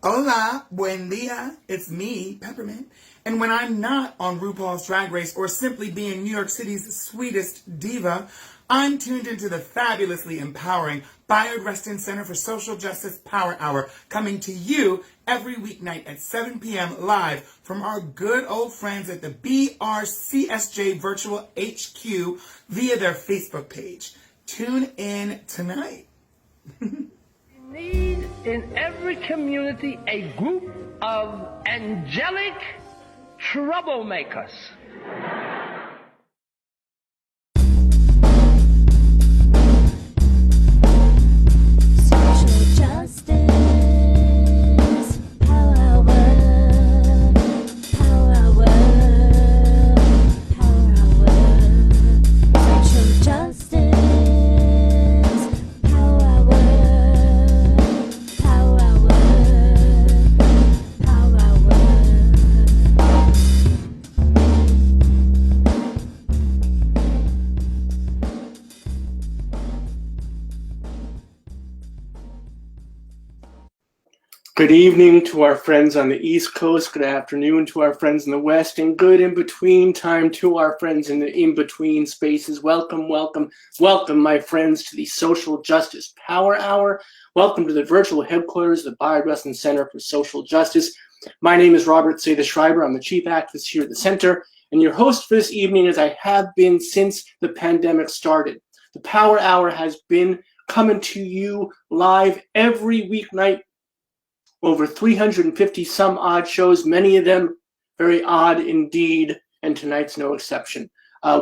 Hola, buen dia. It's me, Peppermint. And when I'm not on RuPaul's Drag Race or simply being New York City's sweetest diva, I'm tuned into the fabulously empowering Bayard Rustin Center for Social Justice Power Hour, coming to you every weeknight at 7 p.m. live from our good old friends at the BRCSJ Virtual HQ via their Facebook page. Tune in tonight. Need in every community a group of angelic troublemakers. Social justice, power hour, power hour, power hour. Social justice, power hour, power hour, power hour. Good evening to our friends on the East Coast, good afternoon to our friends in the West, and good in-between time to our friends in the in-between spaces. Welcome, welcome, welcome, my friends, to the Social Justice Power Hour. Welcome to the virtual headquarters of the Bayard Rustin Center for Social Justice. My name is Robt Seda-Schreiber. I'm the chief activist here at the center, and your host for this evening, as I have been since the pandemic started. The Power Hour has been coming to you live every weeknight. Over 350 some odd shows, many of them very odd indeed, and tonight's no exception.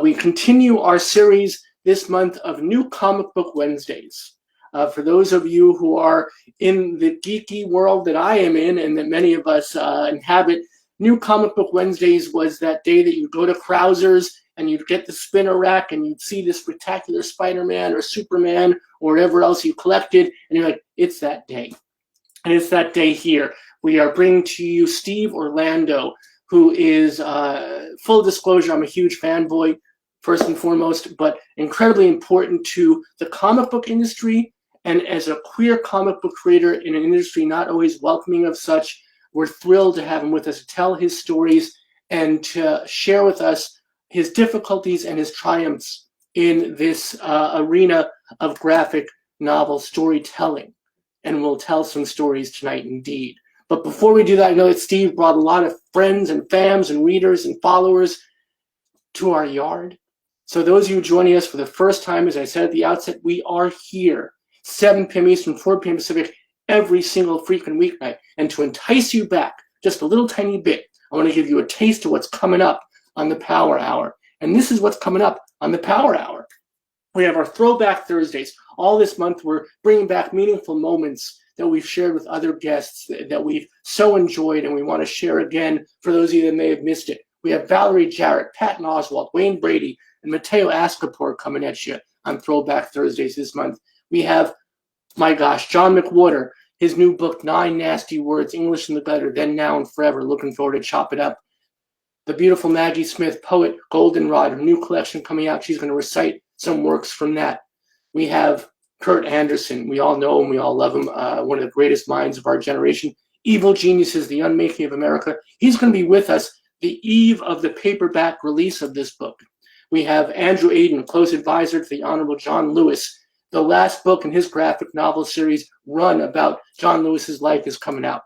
We continue our series this month of New Comic Book Wednesdays. For those of you who are in the geeky world that I am in and that many of us inhabit, New Comic Book Wednesdays was that day that you go to Krauser's and you'd get the spinner rack and you'd see this spectacular Spider-Man or Superman or whatever else you collected, and you're like, it's that day. And it's that day here. We are bringing to you Steve Orlando, who is, full disclosure, I'm a huge fanboy, first and foremost, but incredibly important to the comic book industry. And as a queer comic book creator in an industry not always welcoming of such, we're thrilled to have him with us to tell his stories and to share with us his difficulties and his triumphs in this arena of graphic novel storytelling. And we'll tell some stories tonight indeed. But before we do that, I know that Steve brought a lot of friends and fams and readers and followers to our yard. So those of you joining us for the first time, as I said at the outset, we are here, 7 p.m. Eastern, 4 p.m. Pacific, every single freaking weeknight. And to entice you back just a little tiny bit, I want to give you a taste of what's coming up on the Power Hour. And this is what's coming up on the Power Hour. We have our Throwback Thursdays. All this month, we're bringing back meaningful moments that we've shared with other guests that we've so enjoyed and we want to share again for those of you that may have missed it. We have Valerie Jarrett, Patton Oswalt, Wayne Brady, and Mateo Ascapor coming at you on Throwback Thursdays this month. We have, my gosh, John McWhorter, his new book, 9 Nasty Words, English in the Gutter, Then, Now, and Forever. Looking forward to chop it up. The beautiful Maggie Smith, poet, Goldenrod, her new collection coming out. She's going to recite some works from that. We have Kurt Anderson. We all know him. We all love him. One of the greatest minds of our generation. Evil Geniuses, The Unmaking of America. He's going to be with us the eve of the paperback release of this book. We have Andrew Aiden, close advisor to the Honorable John Lewis. The last book in his graphic novel series, Run, about John Lewis's life is coming out.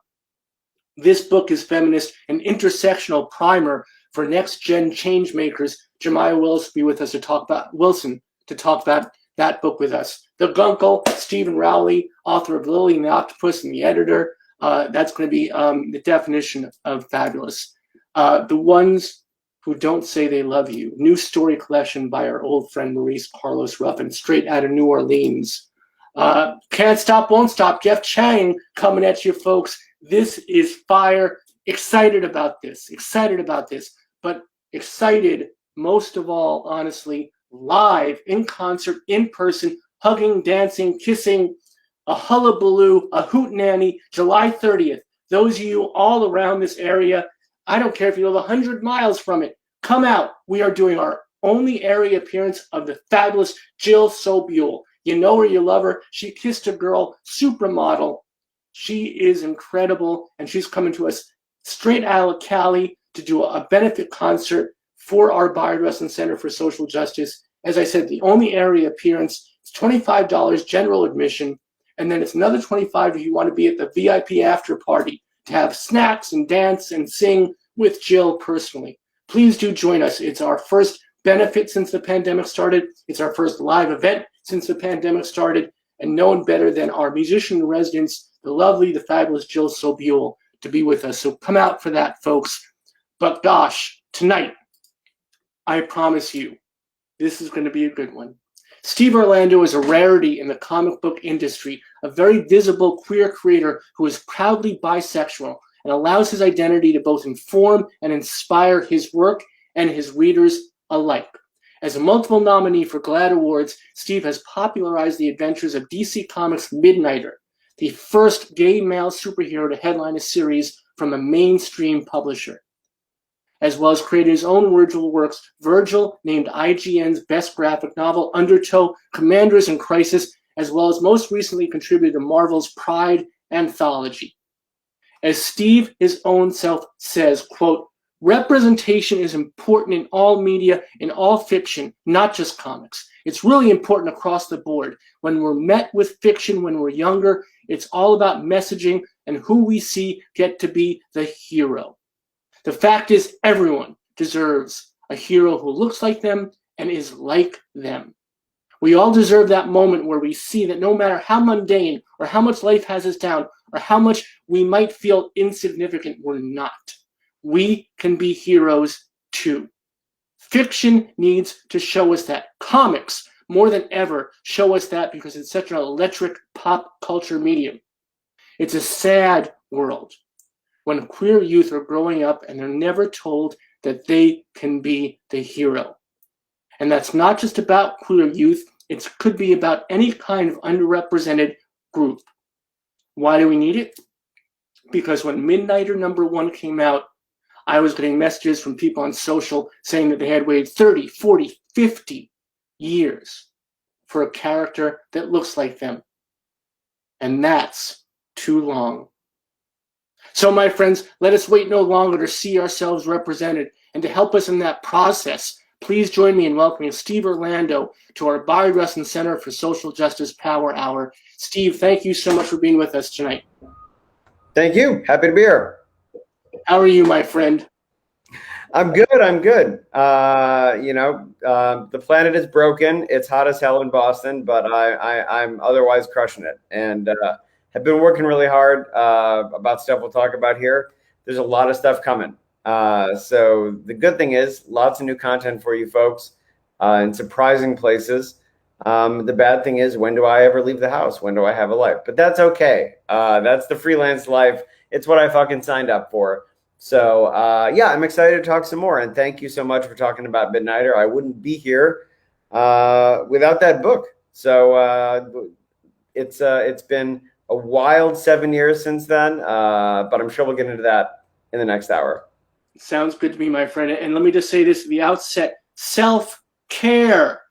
This book is feminist, an intersectional primer for next-gen change makers. Jemiah Wilson will be with us to talk about that book with us. The Gunkle, Stephen Rowley, author of Lily and the Octopus and the editor. That's going to be the definition of fabulous. The Ones Who Don't Say They Love You. New story collection by our old friend Maurice Carlos Ruffin, straight out of New Orleans. Can't Stop, Won't Stop. Jeff Chang coming at you, folks. This is fire. Excited about this. But excited most of all, honestly, live, in concert, in person, hugging, dancing, kissing, a hullabaloo, a hootenanny, July 30th. Those of you all around this area, I don't care if you live 100 miles from it, come out. We are doing our only area appearance of the fabulous Jill Sobule. You know her, you love her. She kissed a girl, supermodel. She is incredible, and she's coming to us straight out of Cali to do a benefit concert for our Bayard Rustin Center for Social Justice. As I said, the only area appearance is $25 general admission, and then it's another $25 if you want to be at the VIP after party to have snacks and dance and sing with Jill personally. Please do join us. It's our first benefit since the pandemic started. It's our first live event since the pandemic started, and no one better than our musician in residence, the lovely, the fabulous Jill Sobule, to be with us. So come out for that, folks. But gosh, tonight, I promise you, this is going to be a good one. Steve Orlando is a rarity in the comic book industry, a very visible queer creator who is proudly bisexual and allows his identity to both inform and inspire his work and his readers alike. As a multiple nominee for GLAAD Awards, Steve has popularized the adventures of DC Comics' Midnighter, the first gay male superhero to headline a series from a mainstream publisher, as well as created his own Virgil works. Virgil named IGN's best graphic novel, Undertow, Commanders in Crisis, as well as most recently contributed to Marvel's Pride anthology. As Steve his own self says, quote, "Representation is important in all media, in all fiction, not just comics. It's really important across the board. When we're met with fiction when we're younger, it's all about messaging and who we see get to be the hero. The fact is, everyone deserves a hero who looks like them and is like them. We all deserve that moment where we see that no matter how mundane or how much life has us down or how much we might feel insignificant, we're not. We can be heroes too. Fiction needs to show us that. Comics, more than ever, show us that because it's such an electric pop culture medium. It's a sad world when queer youth are growing up and they're never told that they can be the hero. And that's not just about queer youth, it could be about any kind of underrepresented group. Why do we need it? Because when Midnighter #1 came out, I was getting messages from people on social saying that they had waited 30, 40, 50 years for a character that looks like them. And that's too long. So, my friends, let us wait no longer to see ourselves represented. And to help us in that process, please join me in welcoming Steve Orlando to our Bayard Rustin Center for Social Justice Power Hour. Steve, thank you so much for being with us tonight. Thank you. Happy to be here. How are you, my friend? I'm good. The planet is broken. It's hot as hell in Boston, but I'm otherwise crushing it. And have been working really hard about stuff we'll talk about here. There's a lot of stuff coming. So the good thing is lots of new content for you folks in surprising places. The bad thing is, when do I ever leave the house? When do I have a life? But that's okay. That's the freelance life. It's what I fucking signed up for. So, I'm excited to talk some more. And thank you so much for talking about Midnighter. I wouldn't be here without that book. So it's been a wild 7 years since then, but I'm sure we'll get into that in the next hour. Sounds good to me, my friend. And let me just say this at the outset, self-care.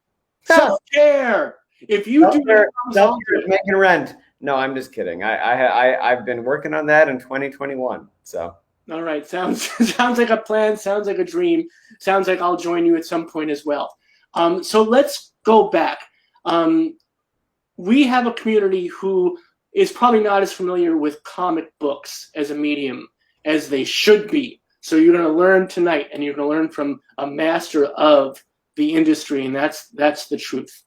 Self-care. If you self-care is making rent. No, I'm just kidding. I've been working on that in 2021. So. All right. Sounds like a plan. Sounds like a dream. Sounds like I'll join you at some point as well. So let's go back. We have a community who is probably not as familiar with comic books as a medium as they should be. So you're going to learn tonight, and you're going to learn from a master of the industry, and that's the truth.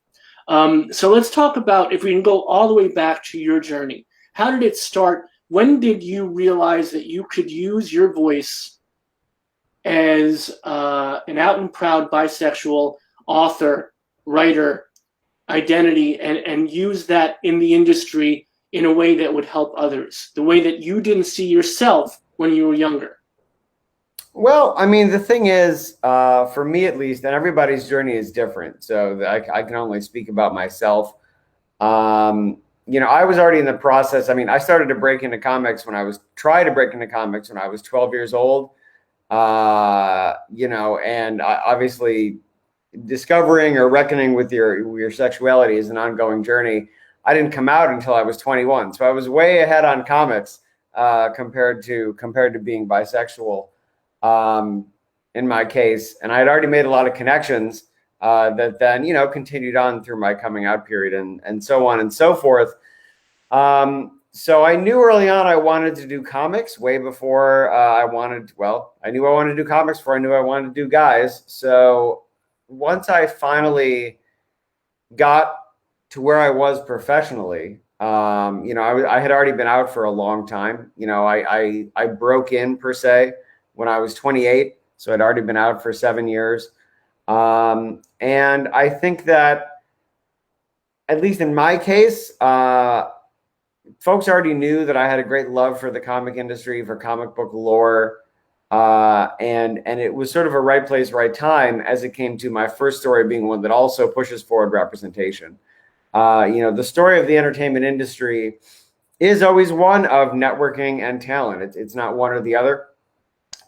So let's talk about, if we can go all the way back to your journey. How did it start? When did you realize that you could use your voice as an out and proud bisexual author, writer, identity, and use that in the industry in a way that would help others, the way that you didn't see yourself when you were younger? Well, I mean, the thing is, for me at least, and everybody's journey is different. So I can only speak about myself. I was already in the process. I mean, I started to break into comics when I was 12 years old. And obviously discovering or reckoning with your sexuality is an ongoing journey. I didn't come out until I was 21. So I was way ahead on comics compared to being bisexual in my case. And I had already made a lot of connections that then, you know, continued on through my coming out period and so on and so forth. So I knew early on I wanted to do comics way before I knew I wanted to do comics before I knew I wanted to do guys. So once I finally got to where I was professionally, you know, I had already been out for a long time. You know, I broke in per se when I was 28. So I'd already been out for 7 years. And I think that, at least in my case, folks already knew that I had a great love for the comic industry, for comic book lore. And it was sort of a right place, right time as it came to my first story being one that also pushes forward representation. You know, the story of the entertainment industry is always one of networking and talent. It's not one or the other.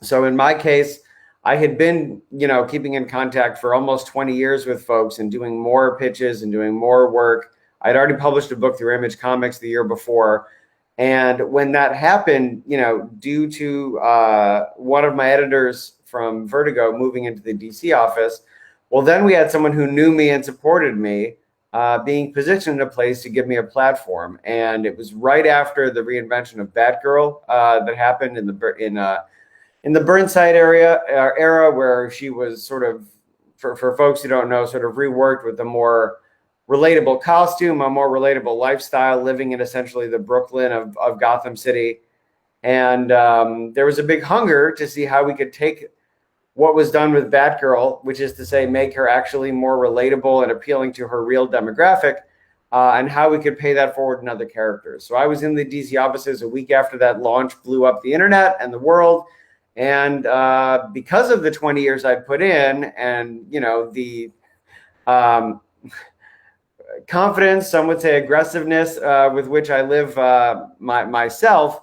So in my case, I had been, you know, keeping in contact for almost 20 years with folks and doing more pitches and doing more work. I'd already published a book through Image Comics the year before. And when that happened, you know, due to one of my editors from Vertigo moving into the DC office, well, then we had someone who knew me and supported me being positioned in a place to give me a platform. And it was right after the reinvention of Batgirl that happened in the Burnside era where she was sort of, for folks who don't know, sort of reworked with a more relatable costume, a more relatable lifestyle, living in essentially the Brooklyn of Gotham City. And there was a big hunger to see how we could take what was done with Batgirl, which is to say make her actually more relatable and appealing to her real demographic, and how we could pay that forward in other characters. So I was in the DC offices a week after that launch blew up the internet and the world. And because of the 20 years I'd put in and, you know, the confidence, some would say aggressiveness with which I live myself,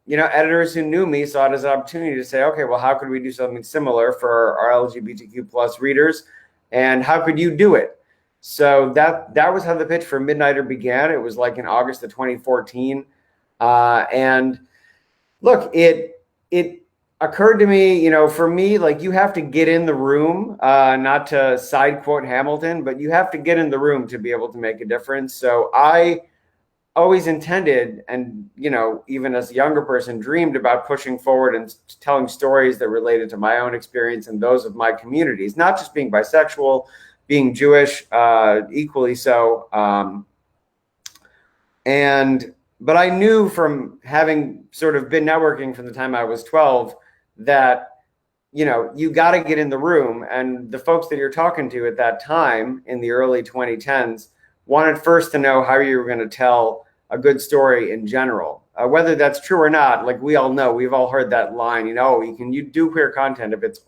you know, editors who knew me saw it as an opportunity to say, okay, well, how could we do something similar for our LGBTQ plus readers? And how could you do it? So that was how the pitch for Midnighter began. It was like in August of 2014. And look, it occurred to me, you know, for me, like you have to get in the room, not to side quote Hamilton, but you have to get in the room to be able to make a difference. So I always intended, and, you know, even as a younger person, dreamed about pushing forward and telling stories that related to my own experience and those of my communities, not just being bisexual, being Jewish, equally so. But I knew from having sort of been networking from the time I was 12 that, you know, you got to get in the room. And the folks that you're talking to at that time in the early 2010s wanted first to know how you were going to tell a good story in general. Whether that's true or not, like we all know, we've all heard that line, you know, you do queer content if it's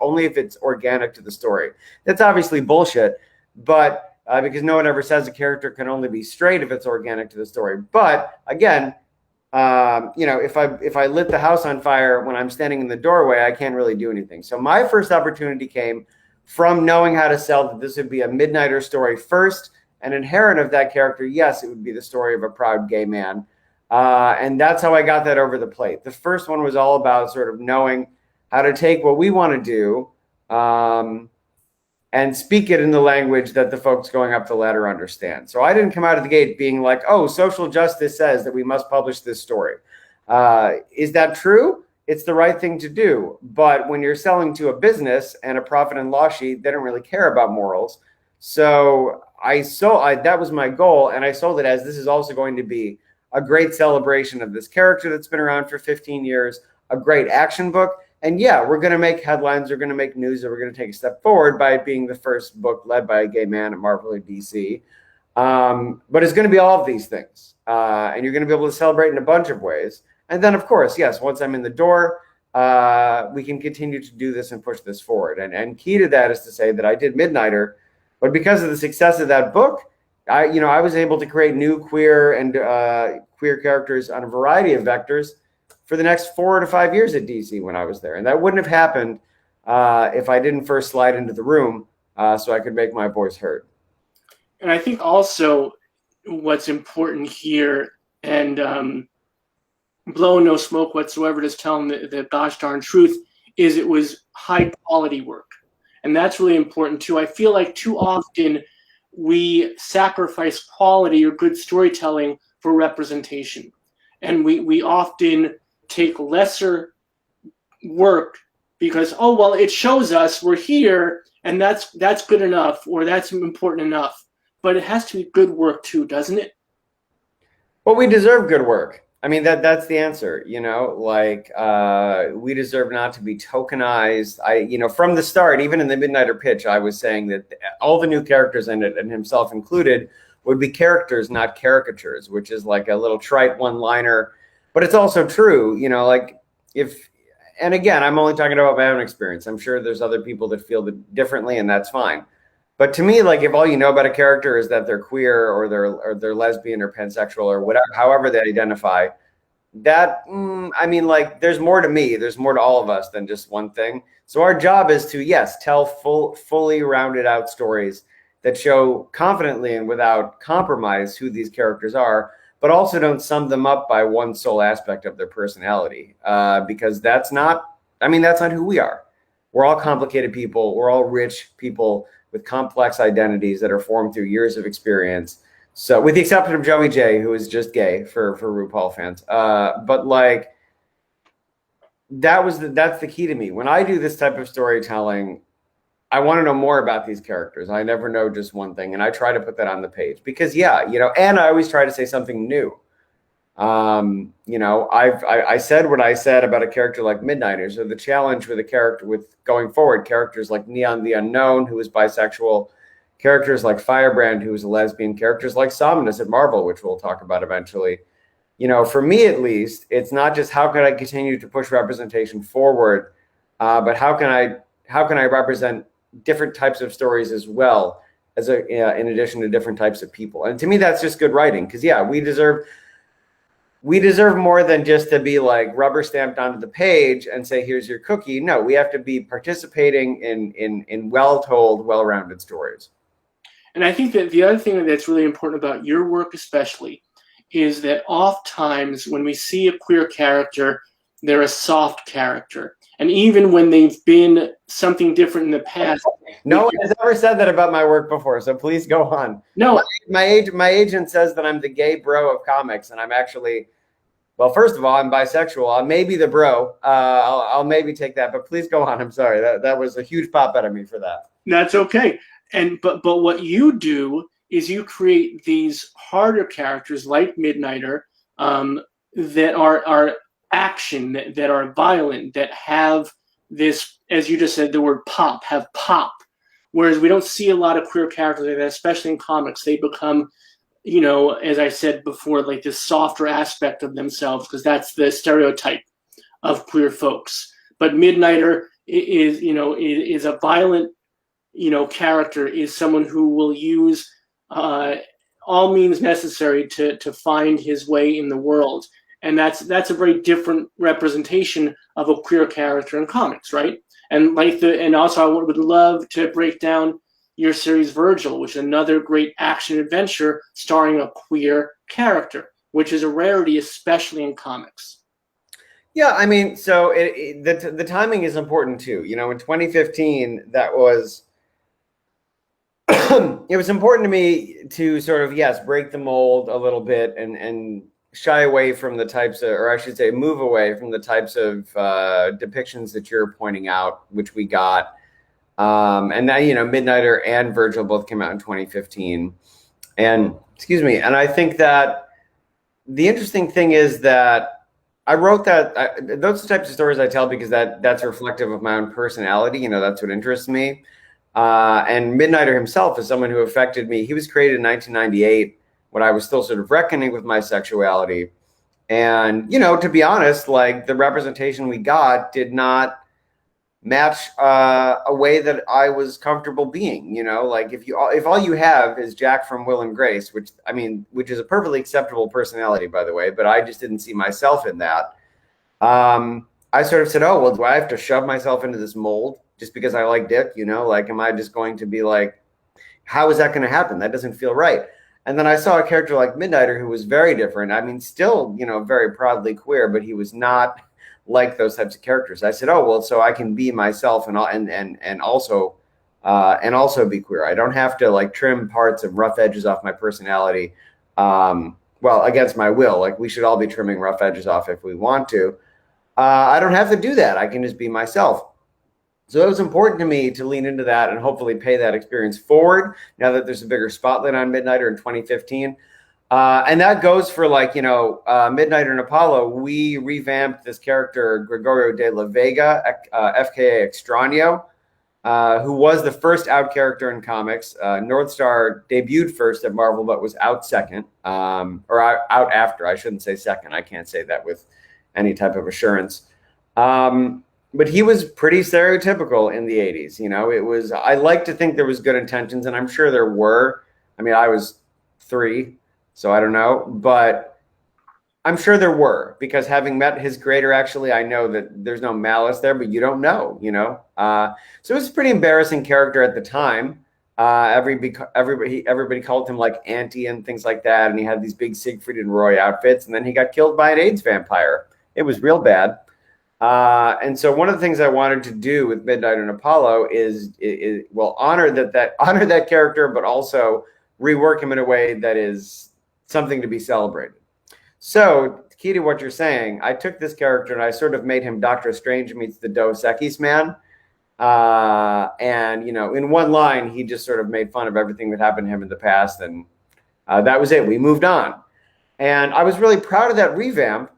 organic to the story. That's obviously bullshit, but because no one ever says a character can only be straight if it's organic to the story. But again, you know, if I lit the house on fire when I'm standing in the doorway, I can't really do anything. So my first opportunity came from knowing how to sell that this would be a Midnighter story first, and inherent of that character, yes, it would be the story of a proud gay man. And that's how I got that over the plate. The first one was all about sort of knowing how to take what we want to do and speak it in the language that the folks going up the ladder understand. So I didn't come out of the gate being like, oh, social justice says that we must publish this story. Is that true? It's the right thing to do. But when you're selling to a business and a profit and loss sheet, they don't really care about morals. So that was my goal. And I sold it as this is also going to be a great celebration of this character that's been around for 15 years, a great action book. And yeah, we're going to make headlines, we're going to make news, and we're going to take a step forward by it being the first book led by a gay man at Marvel or DC. But it's going to be all of these things. And you're going to be able to celebrate in a bunch of ways. And then, of course, yes, once I'm in the door, we can continue to do this and push this forward. And key to that is to say that I did Midnighter, but because of the success of that book, I was able to create new queer and queer characters on a variety of vectors for the next 4 to 5 years at DC when I was there. And that wouldn't have happened if I didn't first slide into the room so I could make my voice heard. And I think also what's important here, and blowing no smoke whatsoever, just telling the gosh darn truth, is it was high quality work. And that's really important too. I feel like too often we sacrifice quality or good storytelling for representation. And we often take lesser work because, oh, well, it shows us we're here and that's good enough or that's important enough. But it has to be good work too, doesn't it? Well, we deserve good work. I mean, that's the answer, you know, like we deserve not to be tokenized. From the start, even in the Midnighter pitch, I was saying that all the new characters in it, and himself included, would be characters, not caricatures, which is like a little trite one-liner, but it's also true, you know, like and again, I'm only talking about my own experience. I'm sure there's other people that feel differently, and that's fine. But to me, like if all you know about a character is that they're queer or they're lesbian or pansexual or whatever, however they identify, I mean, like there's more to me, there's more to all of us than just one thing. So our job is to, yes, tell fully rounded out stories that show confidently and without compromise who these characters are, but also don't sum them up by one sole aspect of their personality, because that's not who we are. We're all complicated people. We're all rich people with complex identities that are formed through years of experience. So with the exception of Joey J, who is just gay for RuPaul fans. But like, that's the key to me. When I do this type of storytelling, I want to know more about these characters. I never know just one thing. And I try to put that on the page because and I always try to say something new. I said what I said about a character like Midnighter. So the challenge with a character with going forward, characters like Neon the Unknown, who is bisexual, characters like Firebrand, who is a lesbian, characters like Sominus at Marvel, which we'll talk about eventually. You know, for me at least, it's not just how can I continue to push representation forward, but how can I represent different types of stories as well as in addition to different types of people. And to me, that's just good writing because we deserve more than just to be like rubber stamped onto the page and say, here's your cookie. No, we have to be participating in well-told, well-rounded stories. And I think that the other thing that's really important about your work especially is that oftentimes when we see a queer character, they're a soft character. And even when they've been something different in the past. No one has ever said that about my work before, so please go on. No. My agent says that I'm the gay bro of comics, and I'm actually, well, first of all, I'm bisexual. I may be the bro. I'll maybe take that, but please go on. I'm sorry. That was a huge pop out of me for that. That's okay. But what you do is you create these harder characters like Midnighter that are action, that are violent, that have this, as you just said, the word pop, have pop. Whereas we don't see a lot of queer characters like that, especially in comics. They become, as I said before, like this softer aspect of themselves because that's the stereotype of queer folks. But Midnighter is a violent, character, is someone who will use all means necessary to find his way in the world. And that's a very different representation of a queer character in comics, right? And also I would love to break down your series Virgil, which is another great action adventure starring a queer character, which is a rarity, especially in comics. Yeah, I mean, so the timing is important too. In 2015, that was it was important to me to sort of break the mold a little bit and shy away from the types of, or I should say move away from the types of depictions that you're pointing out, which we got. And now, Midnighter and Virgil both came out in 2015. And I think that the interesting thing is that I wrote that those types of stories I tell because that's reflective of my own personality. That's what interests me. And Midnighter himself is someone who affected me. He was created in 1998 when I was still sort of reckoning with my sexuality. And, to be honest, like the representation we got did not match a way that I was comfortable being, like if all you have is Jack from Will and Grace, which is a perfectly acceptable personality, by the way, but I just didn't see myself in that. I sort of said, oh, well, do I have to shove myself into this mold just because I like dick? Like, am I just going to be like, how is that going to happen? That doesn't feel right. And then I saw a character like Midnighter who was very different. I mean, still, very proudly queer, but he was not like those types of characters. I said, oh, well, so I can be myself and also be queer. I don't have to like trim parts and rough edges off my personality. Well, against my will. Like, we should all be trimming rough edges off if we want to. I don't have to do that. I can just be myself. So it was important to me to lean into that and hopefully pay that experience forward now that there's a bigger spotlight on Midnighter in 2015. And that goes for Midnighter and Apollo. We revamped this character, Gregorio de la Vega, FKA Extraño, who was the first out character in comics. Northstar debuted first at Marvel, but was out second, or out after. I shouldn't say second. I can't say that with any type of assurance. But he was pretty stereotypical in the 80s. I like to think there was good intentions, and I'm sure there were. I mean, I was 3, so I don't know, but I'm sure there were, because having met his creator, actually, I know that there's no malice there, but you don't know, So it was a pretty embarrassing character at the time. Everybody called him like Auntie and things like that, and he had these big Siegfried and Roy outfits, and then he got killed by an AIDS vampire. It was real bad. And so one of the things I wanted to do with Midnight and Apollo is honor that character, but also rework him in a way that is something to be celebrated. So, key to what you're saying, I took this character and I sort of made him Doctor Strange meets the Dos Equis man. And in one line, he just sort of made fun of everything that happened to him in the past, and that was it. We moved on, and I was really proud of that revamp.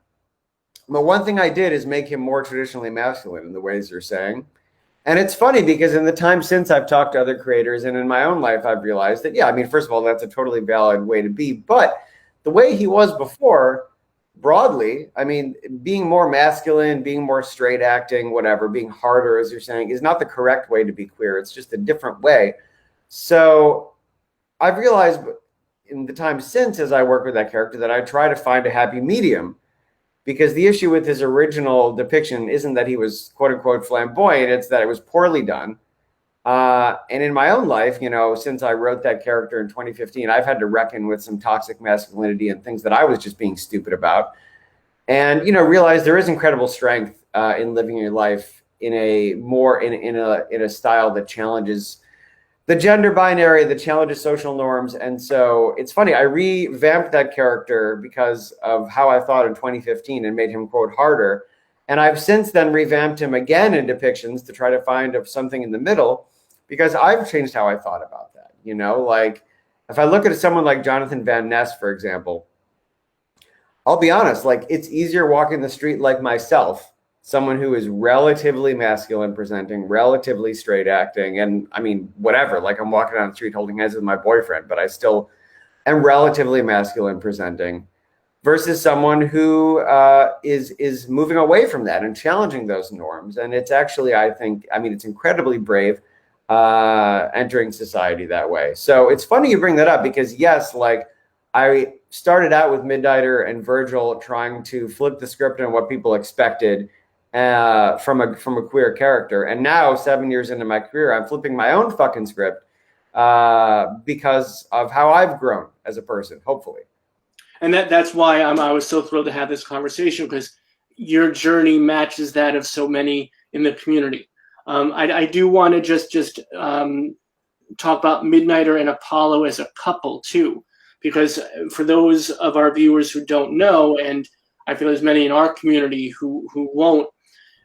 But one thing I did is make him more traditionally masculine in the ways you're saying. And it's funny because in the time since I've talked to other creators and in my own life, I've realized that, first of all, that's a totally valid way to be. But the way he was before, broadly, being more masculine, being more straight acting, whatever, being harder, as you're saying, is not the correct way to be queer. It's just a different way. So I've realized in the time since, as I work with that character, that I try to find a happy medium. Because the issue with his original depiction isn't that he was quote unquote flamboyant, it's that it was poorly done. And in my own life, since I wrote that character in 2015, I've had to reckon with some toxic masculinity and things that I was just being stupid about. And, realize there is incredible strength in living your life in a style that challenges the gender binary, that challenges social norms. And so it's funny, I revamped that character because of how I thought in 2015 and made him quote harder. And I've since then revamped him again in depictions to try to find something in the middle, because I've changed how I thought about that. Like if I look at someone like Jonathan Van Ness, for example, I'll be honest, like it's easier walking the street like myself, someone who is relatively masculine presenting, relatively straight acting, and whatever, like I'm walking down the street holding hands with my boyfriend, but I still am relatively masculine presenting, versus someone who is moving away from that and challenging those norms. And it's actually, I think, it's incredibly brave entering society that way. So it's funny you bring that up, because yes, like I started out with Midnighter and Virgil trying to flip the script on what people expected from a queer character, and now 7 years into my career, I'm flipping my own fucking script because of how I've grown as a person, hopefully. And that's why I was so thrilled to have this conversation, because your journey matches that of so many in the community. I do want to just talk about Midnighter and Apollo as a couple too, because for those of our viewers who don't know, and I feel there's many in our community who won't,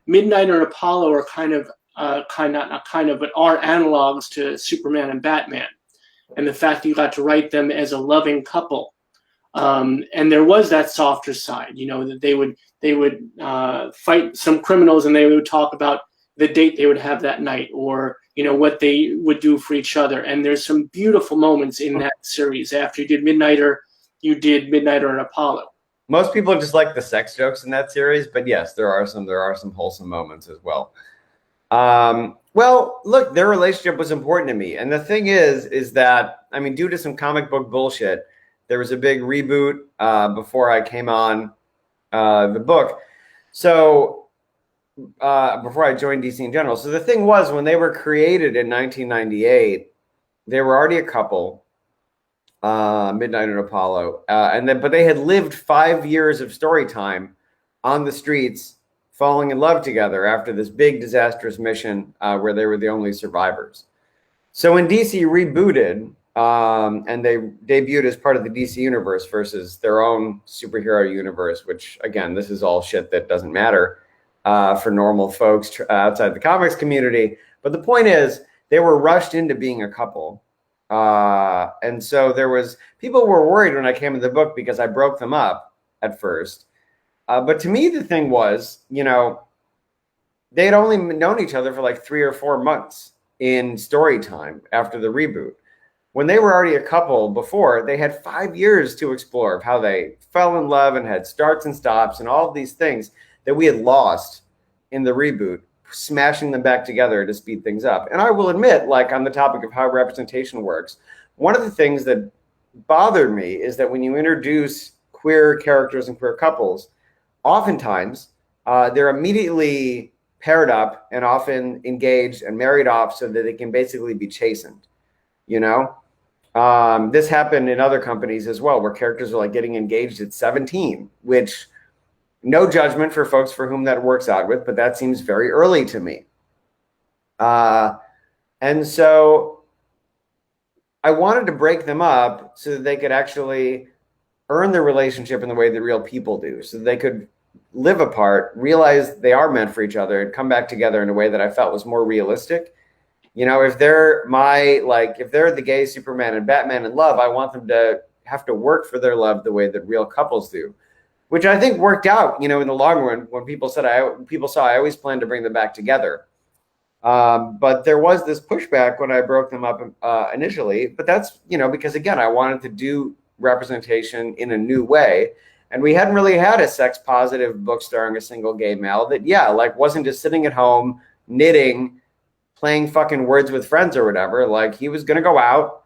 Midnighter and Apollo are not kind of, but are analogs to Superman and Batman, and the fact that you got to write them as a loving couple. And there was that softer side, that they would fight some criminals, and they would talk about the date they would have that night, or what they would do for each other. And there's some beautiful moments in that series. After you did Midnighter and Apollo. Most people just like the sex jokes in that series, but yes, there are some wholesome moments as well. Well, look, their relationship was important to me, and the thing is that due to some comic book bullshit, there was a big reboot before I came on the book. So before I joined DC in general. So the thing was, when they were created in 1998, they were already a couple. Midnight and Apollo, but they had lived 5 years of story time on the streets, falling in love together after this big disastrous mission where they were the only survivors. So when DC rebooted and they debuted as part of the DC universe versus their own superhero universe, which again, this is all shit that doesn't matter for normal folks outside the comics community. But the point is, they were rushed into being a couple. And so people were worried when I came to the book because I broke them up at first. But to me, the thing was, they had only known each other for like 3 or 4 months in story time after the reboot. When they were already a couple before, they had 5 years to explore of how they fell in love and had starts and stops and all of these things that we had lost in the reboot, smashing them back together to speed things up. And I will admit, like on the topic of how representation works, one of the things that bothered me is that when you introduce queer characters and queer couples, oftentimes they're immediately paired up and often engaged and married off so that they can basically be chastened. This happened in other companies as well, where characters are like getting engaged at 17, which no judgment for folks for whom that works out with, but that seems very early to me. And so I wanted to break them up so that they could actually earn their relationship in the way that real people do, so that they could live apart, realize they are meant for each other, and come back together in a way that I felt was more realistic. If they're if they're the gay Superman and Batman in love, I want them to have to work for their love the way that real couples do, which I think worked out, in the long run when people saw I always planned to bring them back together. But there was this pushback when I broke them up initially, but that's, because again, I wanted to do representation in a new way. And we hadn't really had a sex positive book starring a single gay male that, wasn't just sitting at home knitting, playing fucking words with friends or whatever. Like, he was going to go out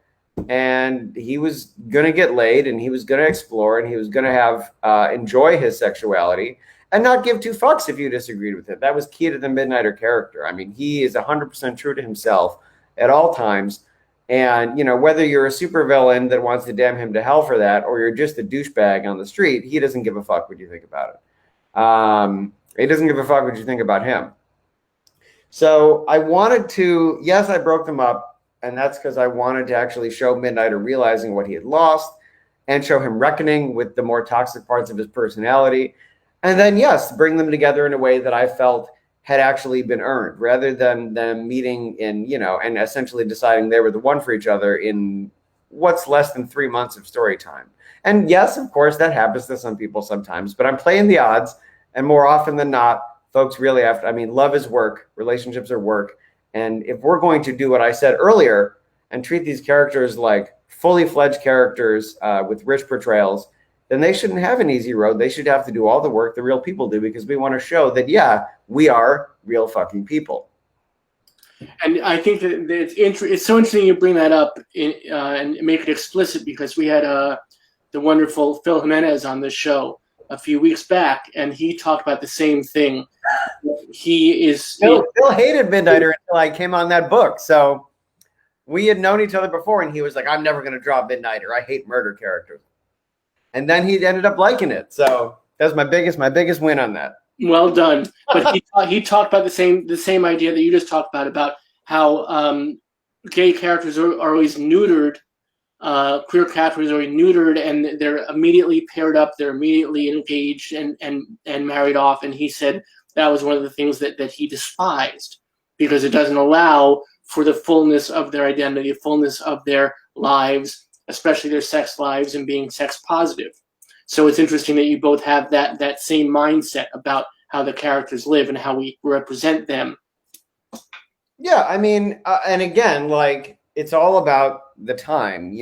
and he was going to get laid and he was going to explore and he was going to have enjoy his sexuality and not give two fucks if you disagreed with it. That was key to the Midnighter character. I mean, he is 100% true to himself at all times. And, whether you're a supervillain that wants to damn him to hell for that, or you're just a douchebag on the street, he doesn't give a fuck what you think about it. He doesn't give a fuck what you think about him. So I wanted to, yes, I broke them up, and that's because I wanted to actually show Midnighter realizing what he had lost and show him reckoning with the more toxic parts of his personality. And then, yes, bring them together in a way that I felt had actually been earned, rather than them meeting in, and essentially deciding they were the one for each other in what's less than 3 months of story time. And yes, of course, that happens to some people sometimes, but I'm playing the odds, and more often than not, folks really have to, love is work, relationships are work. And if we're going to do what I said earlier and treat these characters like fully fledged characters with rich portrayals, then they shouldn't have an easy road. They should have to do all the work the real people do, because we want to show that, we are real fucking people. And I think that it's so interesting you bring that up and make it explicit, because we had the wonderful Phil Jimenez on this show a few weeks back, and he talked about the same thing. Phil hated Midnighter until I came on that book. So we had known each other before, and he was like, I'm never going to draw Midnighter. I hate murder characters. And then he ended up liking it. So that was my biggest win on that. Well done. But he talked about the same idea that you just talked about how gay characters are always neutered, queer characters are neutered, and they're immediately paired up, they're immediately engaged and married off. And he said that was one of the things that he despised, because it doesn't allow for the fullness of their identity, the fullness of their lives, especially their sex lives, and being sex positive. So it's interesting that you both have that same mindset about how the characters live and how we represent them. Yeah, and again, it's all about the time,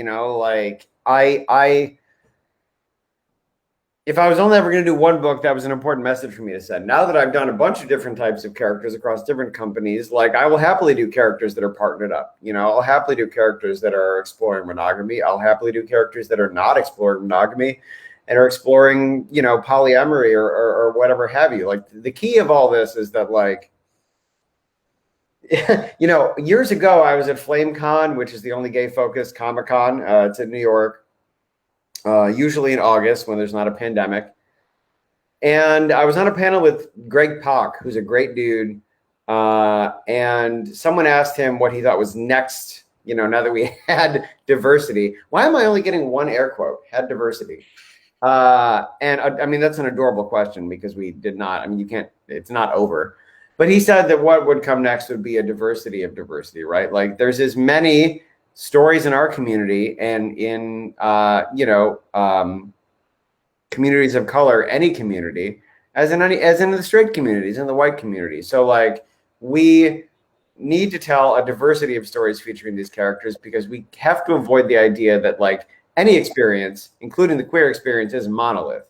if I was only ever going to do one book, that was an important message for me to send. Now that I've done a bunch of different types of characters across different companies, I will happily do characters that are partnered up. I'll happily do characters that are exploring monogamy. I'll happily do characters that are not exploring monogamy and are exploring, polyamory or whatever have you. The key of all this is that, years ago, I was at FlameCon, which is the only gay-focused Comic-Con. It's in New York. usually in August when there's not a pandemic. And I was on a panel with Greg Pak, who's a great dude. And someone asked him what he thought was next, now that we had diversity. Why am I only getting one air quote? Had diversity. And I mean, that's an adorable question because we did not, I mean, you can't, it's not over. But he said that what would come next would be a diversity of diversity, right? Like there's as many stories in our community and in, communities of color, any community, as in the straight communities and the white community. So like we need to tell a diversity of stories featuring these characters because we have to avoid the idea that like any experience, including the queer experience, is a monolith.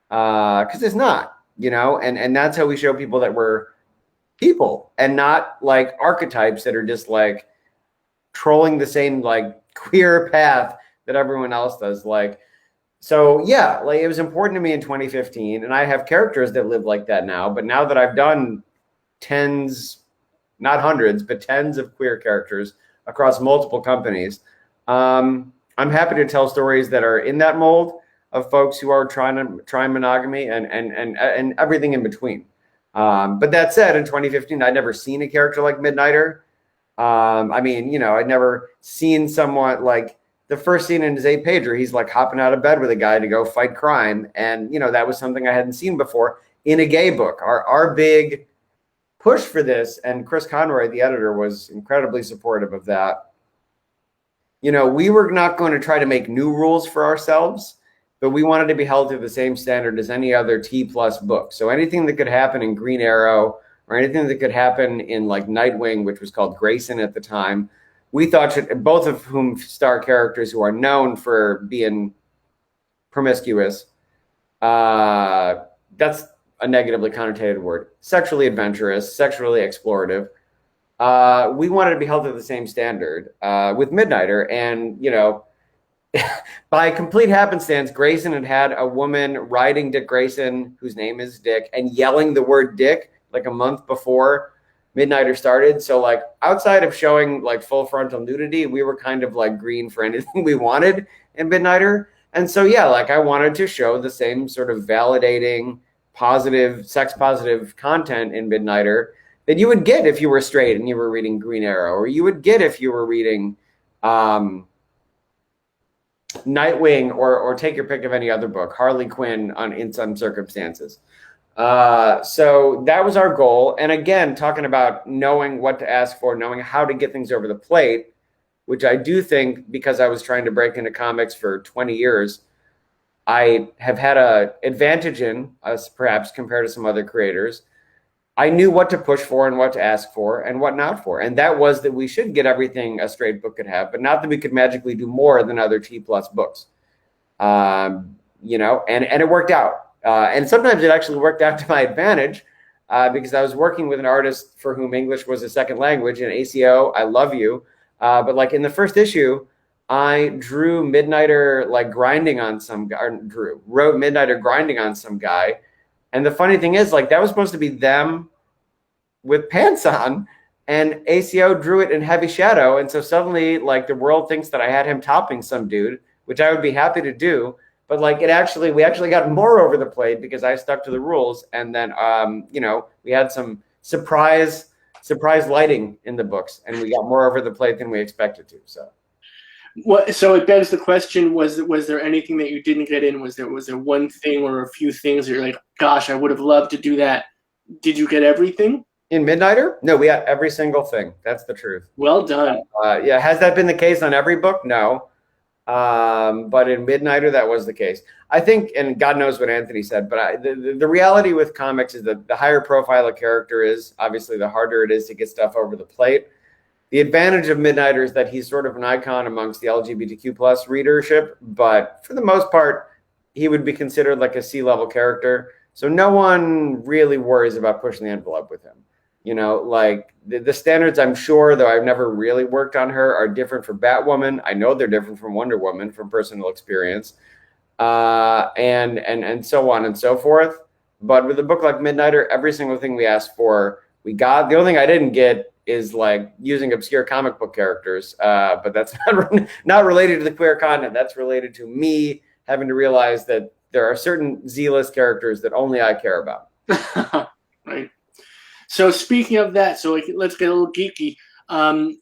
Because it's not, and that's how we show people that we're people and not like archetypes that are just like trolling the same like queer path that everyone else does. So yeah, like it was important to me in 2015, and I have characters that live like that now. But now that I've done tens, not hundreds, but tens of queer characters across multiple companies, I'm happy to tell stories that are in that mold of folks who are trying monogamy and everything in between. But that said, in 2015, I'd never seen a character like Midnighter. I mean, I'd never seen someone like the first scene in his 8-pager, he's like hopping out of bed with a guy to go fight crime. And, that was something I hadn't seen before in a gay book. Our big push for this, and Chris Conroy, the editor, was incredibly supportive of that. We were not going to try to make new rules for ourselves, but we wanted to be held to the same standard as any other T+ book. So anything that could happen in Green Arrow or anything that could happen in like Nightwing, which was called Grayson at the time, we thought both of whom star characters who are known for being promiscuous. That's a negatively connotated word. Sexually adventurous, sexually explorative. We wanted to be held to the same standard with Midnighter. And, by complete happenstance, Grayson had a woman riding Dick Grayson, whose name is Dick, and yelling the word Dick like a month before Midnighter started. So like outside of showing like full frontal nudity, we were kind of like green for anything we wanted in Midnighter. And so, yeah, like I wanted to show the same sort of validating, positive, sex positive content in Midnighter that you would get if you were straight and you were reading Green Arrow, or you would get if you were reading Nightwing, or take your pick of any other book, Harley Quinn in some circumstances. So that was our goal. And again, talking about knowing what to ask for, knowing how to get things over the plate, which I do think, because I was trying to break into comics for 20 years, I have had an advantage in us, perhaps compared to some other creators. I knew what to push for and what to ask for and what not for. And that was that we should get everything a straight book could have, but not that we could magically do more than other T+ books. And it worked out. And sometimes it actually worked out to my advantage because I was working with an artist for whom English was a second language, and ACO, I love you. But like in the first issue, I drew Midnighter like grinding on some guy, wrote Midnighter grinding on some guy. And the funny thing is, like, that was supposed to be them with pants on, and ACO drew it in heavy shadow. And so suddenly, like, the world thinks that I had him topping some dude, which I would be happy to do. But like, we actually got more over the plate because I stuck to the rules. And then, we had some surprise lighting in the books, and we got more over the plate than we expected to. So it begs the question: was there anything that you didn't get in? Was there one thing or a few things that you're like, gosh, I would have loved to do that? Did you get everything in Midnighter? No, we got every single thing. That's the truth. Well done. Yeah, has that been the case on every book? No, but in Midnighter, that was the case. I think, and God knows what Anthony said, but the reality with comics is that the higher profile a character is, obviously, the harder it is to get stuff over the plate. The advantage of Midnighter is that he's sort of an icon amongst the LGBTQ+ readership, but for the most part, he would be considered like a C-level character. So no one really worries about pushing the envelope with him. Like the standards, I'm sure, though I've never really worked on her, are different for Batwoman. I know they're different from Wonder Woman from personal experience, and so on and so forth. But with a book like Midnighter, every single thing we asked for, we got. The only thing I didn't get is like using obscure comic book characters, but that's not related to the queer content. That's related to me having to realize that there are certain Z-list characters that only I care about. Right. So speaking of that, so let's get a little geeky.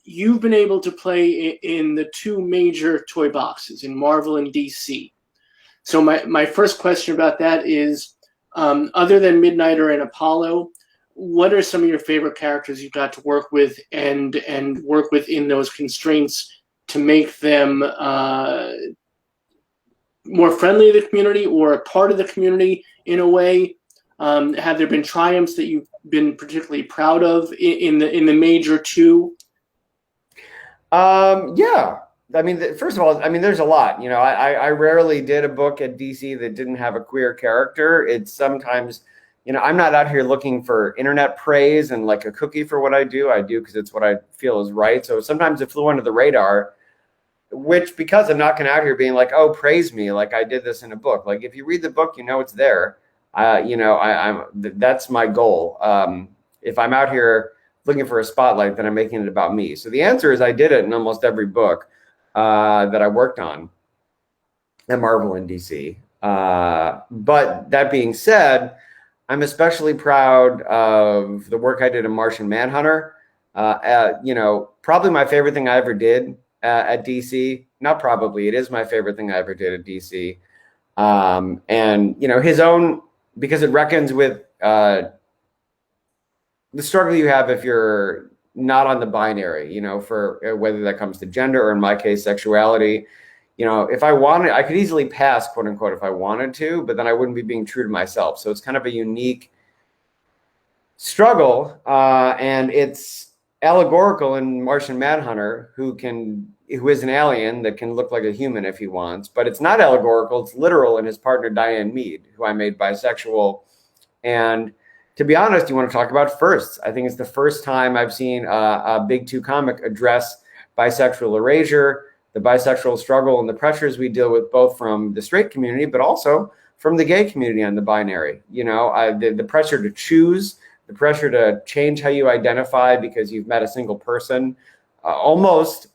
You've been able to play in the two major toy boxes in Marvel and DC. So my first question about that is, other than Midnighter and Apollo, what are some of your favorite characters you got to work with and work within those constraints to make them more friendly to the community or a part of the community in a way? Have there been triumphs that you've been particularly proud of in the major two? Yeah. I mean, first of all, I mean, there's a lot. You know, I rarely did a book at DC that didn't have a queer character. It's sometimes, you know, I'm not out here looking for internet praise and like a cookie for what I do. I do because it's what I feel is right. So sometimes it flew under the radar, which because I'm not going out here being like, oh, praise me, like I did this in a book. Like if you read the book, you know it's there. You know, that's my goal. If I'm out here looking for a spotlight, then I'm making it about me. So the answer is I did it in almost every book that I worked on at Marvel and DC. But that being said, I'm especially proud of the work I did in Martian Manhunter. You know, probably my favorite thing I ever did at DC. Not probably, it is my favorite thing I ever did at DC. And, you know, his own, because it reckons with the struggle you have if you're not on the binary, you know, for whether that comes to gender or in my case, sexuality. You know, if I wanted, I could easily pass, quote unquote, if I wanted to, but then I wouldn't be being true to myself. So it's kind of a unique struggle. And it's allegorical in Martian Manhunter, who is an alien that can look like a human if he wants, but it's not allegorical. It's literal in his partner, Diane Mead, who I made bisexual. And to be honest, you want to talk about firsts. I think it's the first time I've seen a Big Two comic address bisexual erasure, the bisexual struggle, and the pressures we deal with both from the straight community, but also from the gay community on the binary. You know, the pressure to choose, the pressure to change how you identify because you've met a single person. Almost,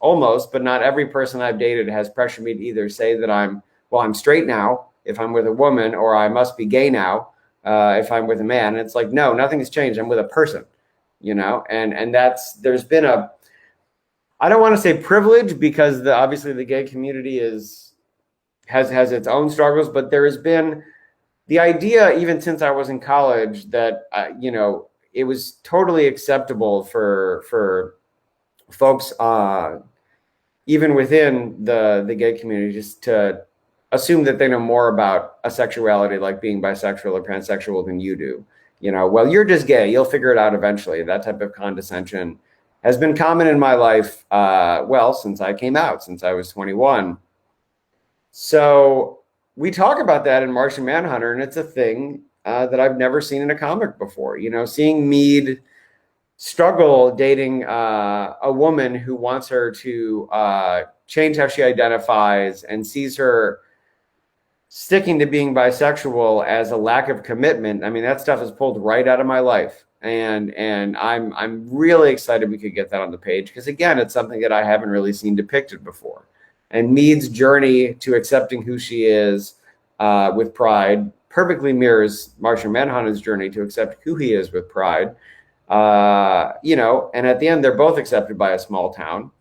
but not every person I've dated has pressured me to either say that I'm straight now if I'm with a woman, or I must be gay now if I'm with a man. And it's like, no, nothing has changed. I'm with a person, you know, and there's been I don't want to say privilege, because obviously the gay community has its own struggles, but there has been the idea, even since I was in college, that, you know, it was totally acceptable for folks, even within the gay community, just to assume that they know more about a sexuality like being bisexual or pansexual than you do. You know, well, you're just gay, you'll figure it out eventually. That type of condescension has been common in my life, since I came out, since I was 21. So we talk about that in Martian Manhunter, and it's a thing that I've never seen in a comic before. You know, seeing Mead struggle dating a woman who wants her to change how she identifies and sees her sticking to being bisexual as a lack of commitment. I mean, that stuff is pulled right out of my life. And I'm really excited we could get that on the page, because again, it's something that I haven't really seen depicted before. And Mead's journey to accepting who she is with pride perfectly mirrors Martian Manhunter's journey to accept who he is with pride. You know, and at the end, they're both accepted by a small town,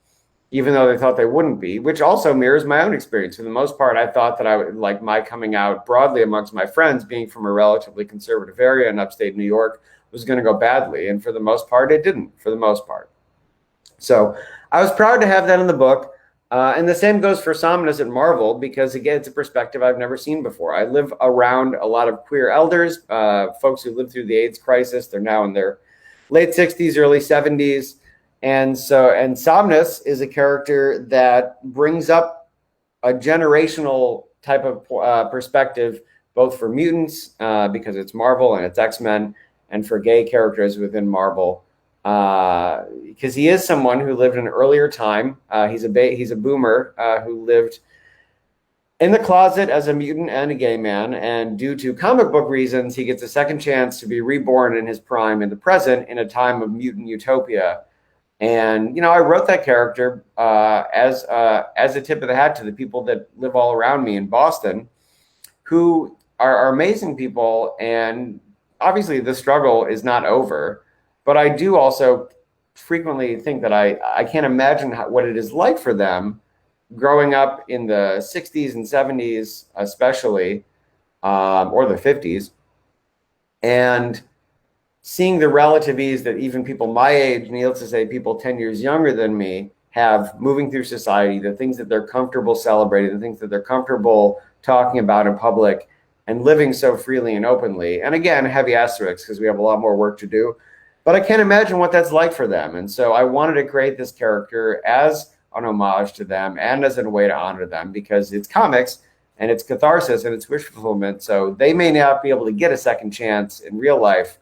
even though they thought they wouldn't be, which also mirrors my own experience. For the most part, I thought that I would, like, my coming out broadly amongst my friends, being from a relatively conservative area in upstate New York, was going to go badly. And for the most part, it didn't, for the most part. So I was proud to have that in the book. And the same goes for Somnus at Marvel, because again, it's a perspective I've never seen before. I live around a lot of queer elders, folks who lived through the AIDS crisis. They're now in their late 60s, early 70s. And Somnus is a character that brings up a generational type of perspective, both for mutants, because it's Marvel and it's X-Men, and for gay characters within Marvel, because he is someone who lived in an earlier time. He's a boomer who lived in the closet as a mutant and a gay man, and due to comic book reasons, he gets a second chance to be reborn in his prime in the present, in a time of mutant utopia. And, you know, I wrote that character as a tip of the hat to the people that live all around me in Boston, who are amazing people. And obviously the struggle is not over, but I do also frequently think that I can't imagine what it is like for them growing up in the 60s and 70s, especially, or the 50s, and seeing the relative ease that even people my age, needless to say, people 10 years younger than me, have moving through society, the things that they're comfortable celebrating, the things that they're comfortable talking about in public, and living so freely and openly. And again, heavy asterisks, because we have a lot more work to do. But I can't imagine what that's like for them. And so I wanted to create this character as an homage to them and as a way to honor them, because it's comics and it's catharsis and it's wish fulfillment. So they may not be able to get a second chance in real life,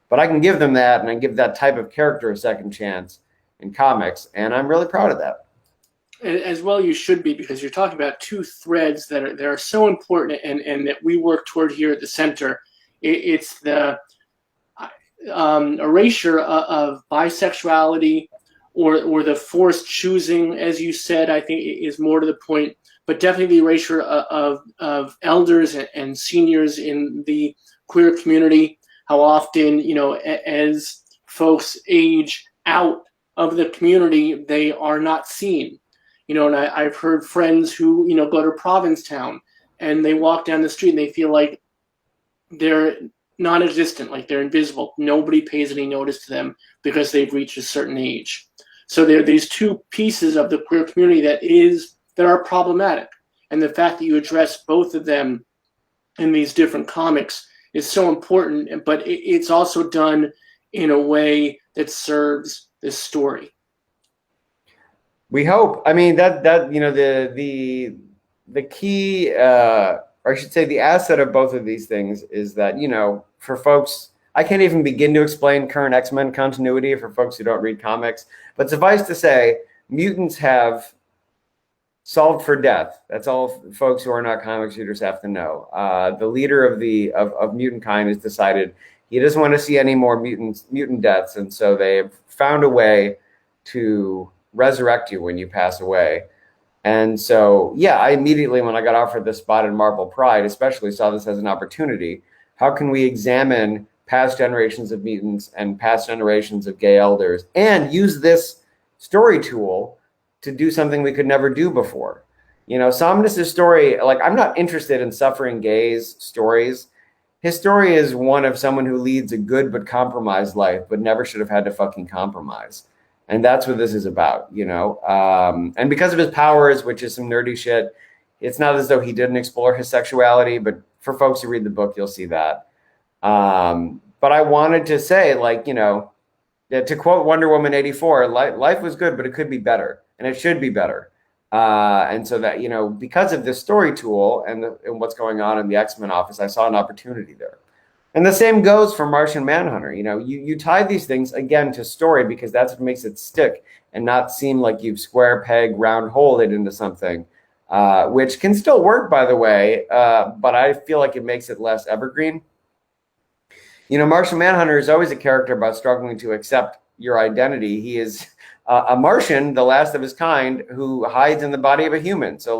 but I can give them that, and I give that type of character a second chance in comics. And I'm really proud of that. As well, you should be, because you're talking about two threads that are so important and that we work toward here at the center. It's the erasure of bisexuality, or the forced choosing, as you said, I think is more to the point, but definitely the erasure of elders and seniors in the queer community. How often, as folks age out of the community, they are not seen. And I've heard friends who, go to Provincetown and they walk down the street and they feel like they're non-existent, like they're invisible. Nobody pays any notice to them because they've reached a certain age. So there are these two pieces of the queer community that are problematic. And the fact that you address both of them in these different comics is so important, but it's also done in a way that serves this story. We hope. I mean, that the key, or I should say the asset of both of these things is that, for folks, I can't even begin to explain current X-Men continuity for folks who don't read comics, but suffice to say, mutants have solved for death. That's all folks who are not comics readers have to know. The leader of mutant kind has decided he doesn't want to see any more mutant deaths, and so they've found a way to resurrect you when you pass away. And so, yeah, I immediately, when I got offered this spot in Marvel Pride, especially saw this as an opportunity. How can we examine past generations of mutants and past generations of gay elders and use this story tool to do something we could never do before? Somnus's story, like, I'm not interested in suffering gays' stories. His story is one of someone who leads a good but compromised life, but never should have had to fucking compromise. And that's what this is about, and because of his powers, which is some nerdy shit, it's not as though he didn't explore his sexuality, but for folks who read the book, you'll see that. But I wanted to say, to quote Wonder Woman 84, life was good, but it could be better, and it should be better. And so that, because of this story tool and what's going on in the X-Men office, I saw an opportunity there. And the same goes for Martian Manhunter. You tie these things, again, to story, because that's what makes it stick and not seem like you've square peg, round hole it into something, which can still work, by the way, but I feel like it makes it less evergreen. Martian Manhunter is always a character about struggling to accept your identity. He is a Martian, the last of his kind, who hides in the body of a human. So,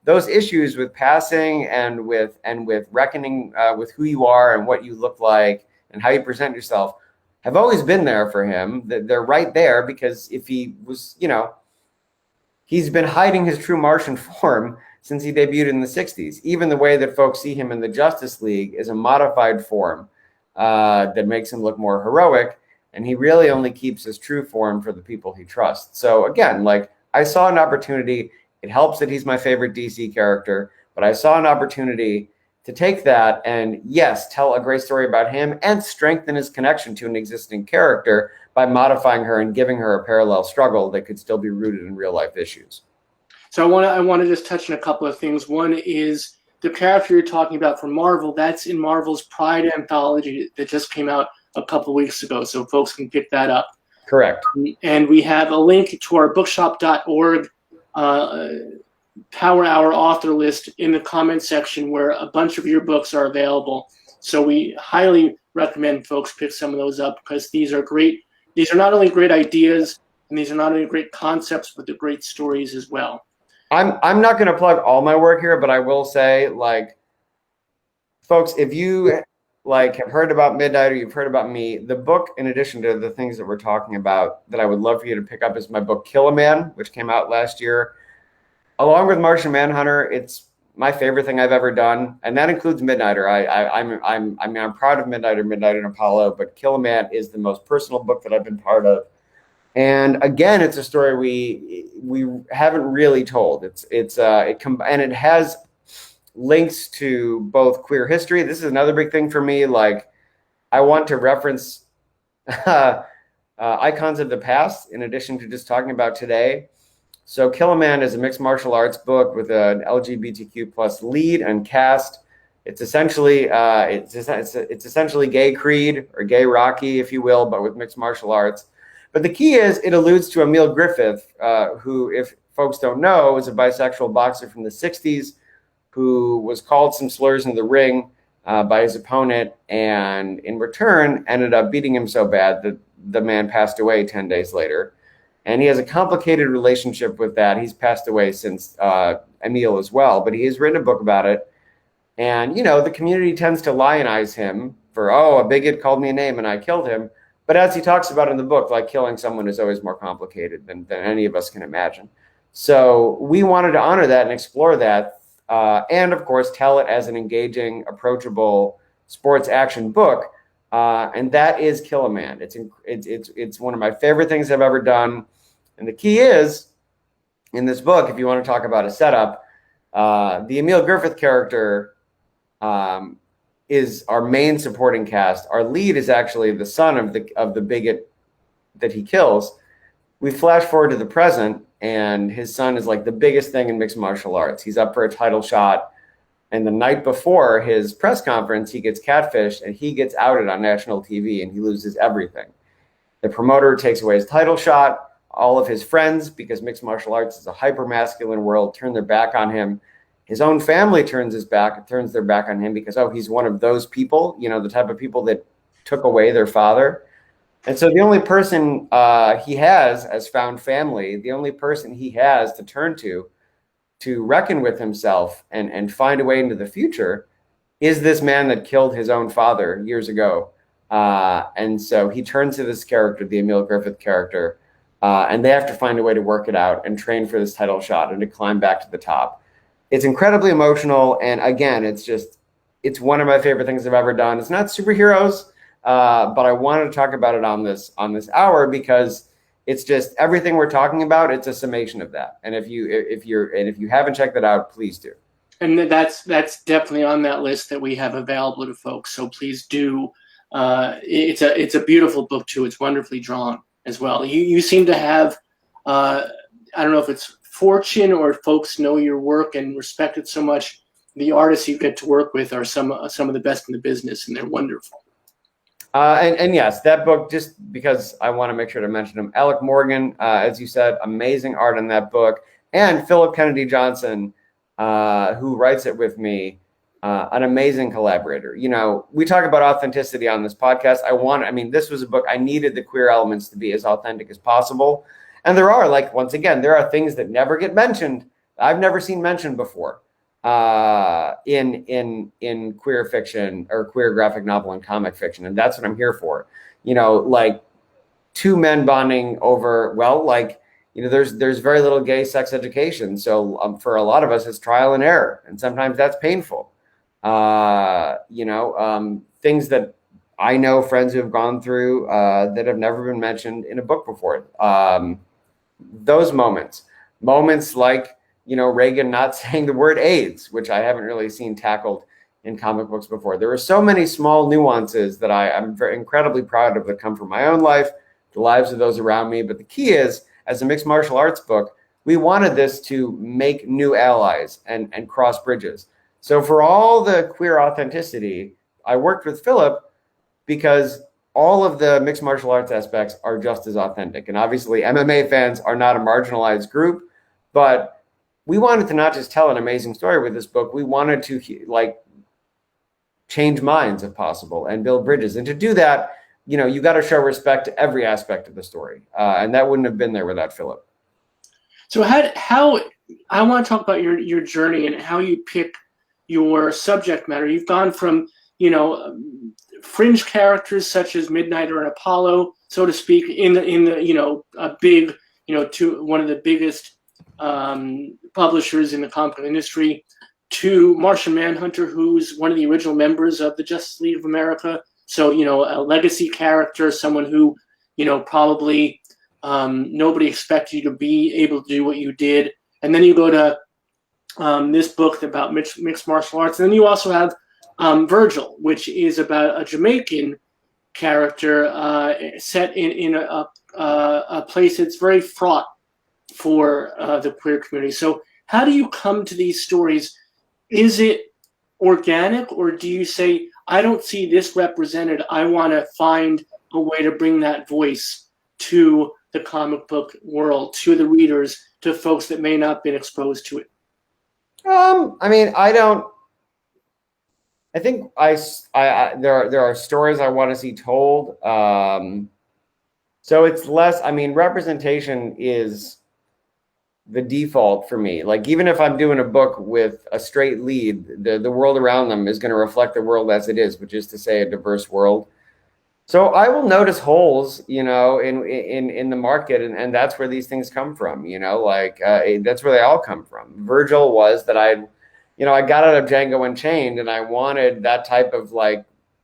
those issues with passing and with reckoning with who you are and what you look like and how you present yourself have always been there for him. They're right there, because if he was, he's been hiding his true Martian form since he debuted in the 60s. Even the way that folks see him in the Justice League is a modified form that makes him look more heroic. And he really only keeps his true form for the people he trusts. So again, I saw an opportunity. It helps that he's my favorite DC character, but I saw an opportunity to take that and, yes, tell a great story about him and strengthen his connection to an existing character by modifying her and giving her a parallel struggle that could still be rooted in real life issues. So I want to just touch on a couple of things. One is the character you're talking about from Marvel. That's in Marvel's Pride anthology that just came out a couple of weeks ago, so folks can pick that up. Correct. And we have a link to our bookshop.org Power Hour author list in the comment section, where a bunch of your books are available. So we highly recommend folks pick some of those up, because these are great. These are not only great ideas, and these are not only great concepts, but they're great stories as well. I'm not going to plug all my work here, but I will say, folks, if you like have heard about Midnight or you've heard about me, the book, in addition to the things that we're talking about, that I would love for you to pick up is my book Kill a Man, which came out last year. Along with Martian Manhunter, it's my favorite thing I've ever done, and that includes Midnighter. I'm proud of Midnighter, Midnight and Apollo, but Kill a Man is the most personal book that I've been part of. And again, it's a story we haven't really told. And it has links to both queer history. This is another big thing for me. Like, I want to reference icons of the past in addition to just talking about today. So Kill a Man is a mixed martial arts book with an LGBTQ plus lead and cast. It's essentially it's essentially gay Creed or gay Rocky, if you will, but with mixed martial arts. But the key is it alludes to Emil Griffith, who, if folks don't know, was a bisexual boxer from the 60s who was called some slurs in the ring by his opponent, and in return ended up beating him so bad that the man passed away 10 days later. And he has a complicated relationship with that. He's passed away since Emil as well, but he has written a book about it. And, you know, the community tends to lionize him for, oh, a bigot called me a name and I killed him. But as he talks about in the book, like, killing someone is always more complicated than any of us can imagine. So we wanted to honor that and explore that. And, of course, tell it as an engaging, approachable sports action book. And that is Kill a Man. It's one of my favorite things I've ever done. And the key is, in this book, if you want to talk about a setup, the Emil Griffith character is our main supporting cast. Our lead is actually the son of the bigot that he kills. We flash forward to the present, and his son is like the biggest thing in mixed martial arts. He's up for a title shot, and the night before his press conference, he gets catfished, and he gets outed on national TV, and he loses everything. The promoter takes away his title shot. All of his friends, because mixed martial arts is a hyper-masculine world, turn their back on him. His own family turns their back on him because, oh, he's one of those people, you know, the type of people that took away their father. And so the only person he has as found family, the only person he has to turn to reckon with himself and find a way into the future is this man that killed his own father years ago. And so he turns to this character, the Emil Griffith character, and they have to find a way to work it out and train for this title shot and to climb back to the top. It's incredibly emotional. And again, it's one of my favorite things I've ever done. It's not superheroes, but I wanted to talk about it on this hour because it's just everything we're talking about. It's a summation of that. And if you haven't checked that out, please do. And that's definitely on that list that we have available to folks. So please do. It's a beautiful book too. It's wonderfully drawn as well. You seem to have, I don't know if it's fortune or folks know your work and respect it so much. The artists you get to work with are some of the best in the business, and they're wonderful. And yes, that book, just because I want to make sure to mention him, Alec Morgan, as you said, amazing art in that book, and Philip Kennedy Johnson, who writes it with me, an amazing collaborator. You know, we talk about authenticity on this podcast. This was a book, I needed the queer elements to be as authentic as possible. And there are, like, once again, there are things that never get mentioned. I've never seen mentioned before in queer fiction or queer graphic novel and comic fiction. And that's what I'm here for. You know, like, two men bonding over, well, like, you know, there's very little gay sex education. So for a lot of us, it's trial and error. And sometimes that's painful. Things that I know friends who have gone through that have never been mentioned in a book before. Those moments like, you know, Reagan not saying the word AIDS, which I haven't really seen tackled in comic books before. There are so many small nuances that I'm very incredibly proud of that come from my own life, the lives of those around me. But the key is, as a mixed martial arts book, we wanted this to make new allies and cross bridges. So for all the queer authenticity, I worked with Philip because all of the mixed martial arts aspects are just as authentic. And obviously MMA fans are not a marginalized group, but we wanted to not just tell an amazing story with this book. We wanted to change minds if possible and build bridges. And to do that, you know, you got to show respect to every aspect of the story. And that wouldn't have been there without Philip. So how I want to talk about your journey and how you pick your subject matter. You've gone from, fringe characters such as Midnighter and Apollo, so to speak, in the a big, to one of the biggest publishers in the comic book industry, to Martian Manhunter, who's one of the original members of the Justice League of America. So, a legacy character, someone who, probably nobody expected you to be able to do what you did. And then you go to this book about mixed martial arts. And then you also have Virgil, which is about a Jamaican character set in a place that's very fraught for the queer community. So how do you come to these stories? Is it organic, or do you say, I don't see this represented, I want to find a way to bring that voice to the comic book world, to the readers, to folks that may not have been exposed to it? I think there are stories I want to see told. So it's less, representation is the default for me. Like, even if I'm doing a book with a straight lead, the world around them is going to reflect the world as it is, which is to say a diverse world. So I will notice holes, in the market, and that's where these things come from, that's where they all come from. Virgil was that I got out of Django Unchained, and I wanted that type of